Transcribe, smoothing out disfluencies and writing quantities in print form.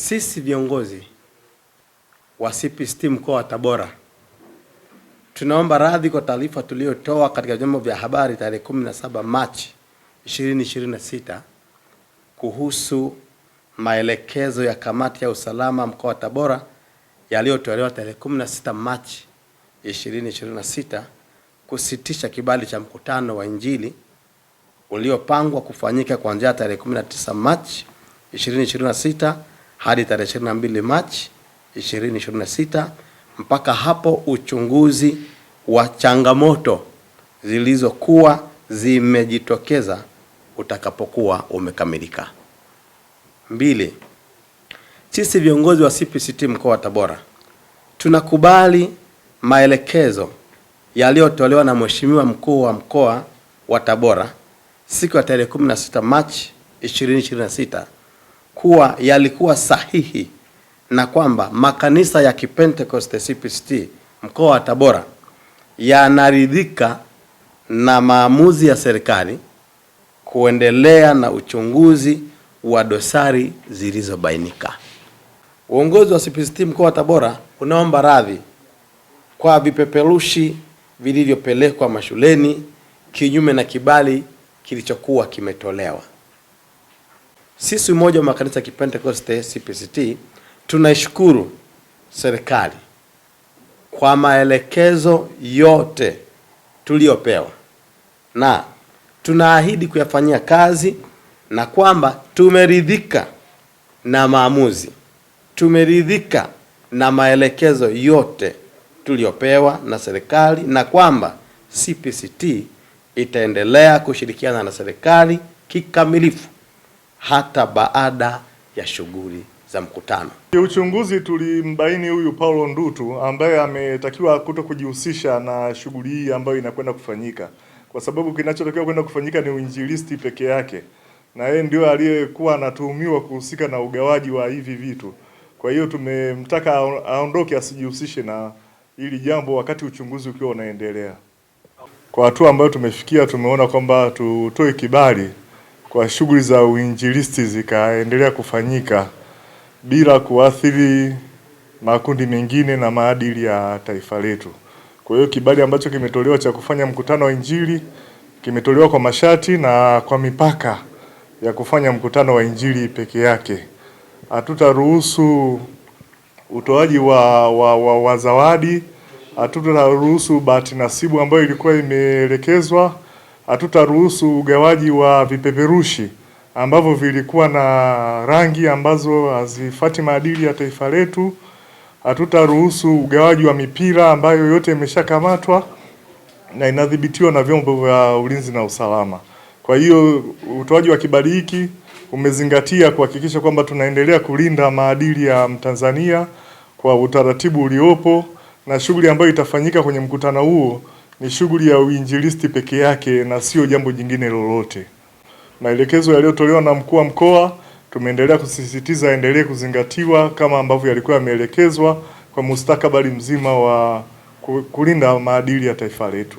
Sisi viongozi wa CPST mkoa wa Tabora tunaomba radhi kwa taarifa tuliyotoa katika vyombo vya habari tarehe 17 Machi 2026 kuhusu maelekezo ya kamati ya usalama mkoa wa Tabora yaliyotolewa tarehe 16 Machi 2026 kusitisha kibali cha mkutano wa Injili uliopangwa kufanyika kuanzia tarehe 19 Machi 2026 hadi tarehe 22 Machi 2026 mpaka hapo uchunguzi wa changamoto zilizokuwa zimejitokeza utakapokuwa umekamilika. 2. Sisi viongozi wa CPST mkoa wa Tabora tunakubali maelekezo yaliyotolewa na Mheshimiwa Mkuu wa Mkoa wa Tabora siku ya tarehe 16 Machi 2026 kuwa yalikuwa sahihi na kwamba makanisa ya Kipentekoste CPST mkoa wa Tabora yanaridhika na maamuzi ya serikali kuendelea na uchunguzi wa dosari zilizobainika. Uongozi wa CPST mkoa wa Tabora unaomba radhi kwa vipeperushi vilivyopelekwa mashuleni kinyume na kibali kilichokuwa kimetolewa. Sisi Umoja wa Makanisa ya Kipentekoste CPST tunaishukuru serikali kwa maelekezo yote tuliyopewa na tunaahidi kuyafanyia kazi, na kwamba tumeridhika na maamuzi, tumeridhika na maelekezo yote tuliyopewa na serikali, na kwamba CPST itaendelea kushirikiana na serikali kikamilifu hata baada ya shughuli za mkutano. Uchunguzi tulimbaini huyu Paulo Ndutu ambaye ametakiwa kutokujihusisha na shughuli hii ambayo inakwenda kufanyika, kwa sababu kinachotakiwa kwenda kufanyika ni uinjilisti peke yake, na yeye ndio aliyekuwa anatuhumiwa kuhusika na ugawaji wa hivi vitu. Kwa hiyo tumemtaka aondoke, asijihusishe na hili jambo wakati uchunguzi ukiwa unaendelea. Kwa hatua ambayo tumefikia, tumeona kwamba tutoe kibali kwa shughuli za uinjilisti zikaendelea kufanyika bila kuathiri makundi mengine na maadili ya taifa letu. Kwa hiyo kibali ambacho kimetolewa cha kufanya mkutano wa Injili kimetolewa kwa masharti na kwa mipaka ya kufanya mkutano wa Injili peke yake. Hatutaruhusu utoaji wa zawadi, hatutaruhusu bahati nasibu ambayo ilikuwa imeelekezwa, hatutaruhusu ugawaji wa vipeperushi ambavyo vilikuwa na rangi ambazo hazifuati maadili ya taifa letu, hatutaruhusu ugawaji wa mipira ambayo yote imeshakamatwa na inadhibitiwa na vyombo vya ulinzi na usalama. Kwa hiyo utoaji wa kibali hiki umezingatia kuhakikisha kwamba tunaendelea kulinda maadili ya Mtanzania kwa utaratibu uliopo, na shughuli ambayo itafanyika kwenye mkutano huo ni shughuli ya uinjilisti peke yake na sio jambo jingine lolote. Maelekezo yaliyotolewa na mkuu wa mkoa tumeendelea kusisitiza endelee kuzingatiwa kama ambavyo yalikuwa yameelekezwa kwa mustakabali mzima wa kulinda maadili ya taifa letu.